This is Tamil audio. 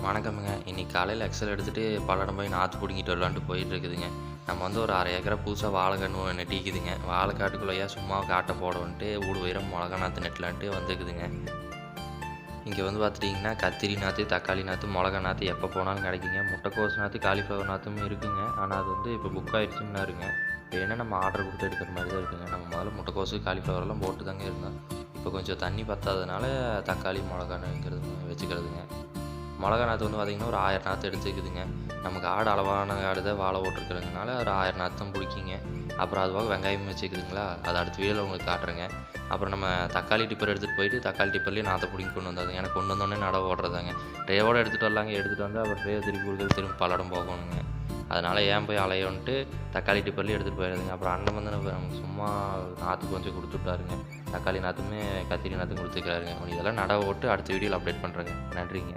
வணக்கம்ங்க. இன்னைக்கு காலையில எக்ஸல் எடுத்துட்டு பல்லடம் போய் நாத்து புடுங்கிட்டு வரலான்ட்டு போயிட்டுருக்குதுங்க. நம்ம வந்து ஒரு 1/2 ஏக்கரா புதுசா வாழை கன்னு நெட்டிக்குதுங்க. வாழை காட்டுக்குள்ளேயா சும்மா காட்ட போடவுன்ட்டு ஊடு உயரம் மொளகா நாத்து நெட்டலான்ட்டு வந்துக்குதுங்க. இங்க வந்து பார்த்துட்டிங்கன்னா, கத்திரி நாத்து, தக்காளி நாத்து, மொளகா நாத்து எப்போ போனாலும் கிடைக்குங்க. முட்டைக்கோஸ் நாத்து, காலிஃப்ளவர் நாத்தும் இருக்குங்க. ஆனா அது வந்து இப்போ புக் ஆயிடுச்சுன்னாருங்க. வேணா நம்ம ஆர்டர் குடுத்து எடுக்கிற மாரி தான் இருக்குங்க. நம்ம முதல்ல முட்டைக்கோஸு, காலிஃப்ளவர்லாம் போட்டு தாங்க இருந்தோம். இப்போ கொஞ்சம் தண்ணி பத்தாததுனால தக்காளி, மொளகான்னுங்கிறது வச்சுக்கிறதுங்க. மொளகா நாற்று வந்து பார்த்திங்கன்னா, ஒரு 1000 நாற்று எடுத்துக்குதுங்க. நமக்கு ஆடு அளவான ஆடு தான் வாழை போட்டுருக்குறதுனால ஒரு 1000 நாற்று தான் பிடிக்குங்க. அப்புறம் அதுபோக வெங்காயம் வச்சுக்குதுங்களா, அது அடுத்த வீடியோவில் உங்களுக்கு காட்டுறேங்க. அப்புறம் நம்ம தக்காளி டிப்பர் எடுத்துகிட்டு போயிட்டு தக்காளி டிப்பர்லேயே நாற்றை பிடிங்கி கொண்டு வந்தாதுங்க. ஏன்னா கொண்டு வந்தோடனே நடவு ஓடுறதாங்க. ட்ரேவோடு எடுத்துகிட்டு வரலாங்க. எடுத்துகிட்டு வந்து அப்புறம் ட்ரேவை திருப்பி கொடுக்குறது திரும்ப பல்லடம் போகணுங்க. அதனால் ஏன் போய் அலையோன்ட்டு தக்காளி டிப்பர்லேயே எடுத்துகிட்டு போயிடுதுங்க. அப்புறம் அண்ணன் வந்து நமக்கு சும்மா நாற்று கொஞ்சம் கொடுத்து விட்டாருங்க. தக்காளி நாற்றுமே கத்திரி நாற்றும் கொடுத்துருக்காருங்க. இதெல்லாம் நடவு ஓட்டு அடுத்த வீடியோவில் அப்டேட் பண்ணுறேங்க. நன்றிங்க.